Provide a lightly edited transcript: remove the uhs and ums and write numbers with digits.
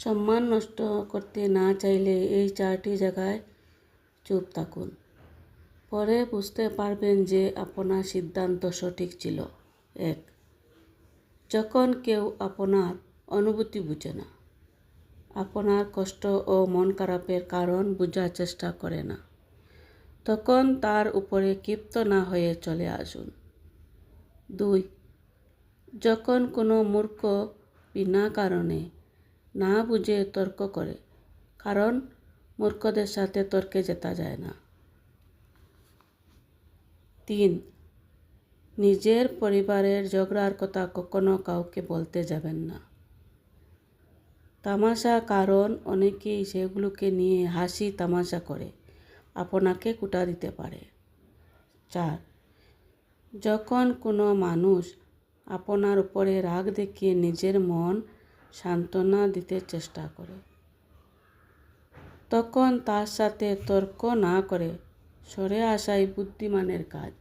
সম্মান নষ্ট করতে না চাইলে এই 4টি জায়গায় চুপ থাকুন। পরে বুঝতে পারবেন যে আপনার সিদ্ধান্ত সঠিক ছিল। 1. যখন কেউ আপনার অনুভূতি বুঝে না, আপনার কষ্ট ও মন খারাপের কারণ বোঝার চেষ্টা করে না, তখন তার উপরে ক্ষিপ্ত না হয়ে চলে আসুন। 2. যখন কোনো মূর্খ বিনা কারণে না বুঝে তর্ক করে, কারণ মূর্খদের সাথে তর্কে জেতা যায় না। 3. নিজের পরিবারের ঝগড়ার কথা কখনো কাউকে বলতে যাবেন না। তামাশা, কারণ অনেকেই সেগুলোকে নিয়ে হাসি তামাশা করে আপনাকে কুটা দিতে পারে। 4. যখন কোনো মানুষ আপনার উপরে রাগ দেখিয়ে নিজের মন সান্ত্বনা দিতে চেষ্টা করে, তখন তার সাথে তর্ক না করে সরে আসাই বুদ্ধিমানের কাজ।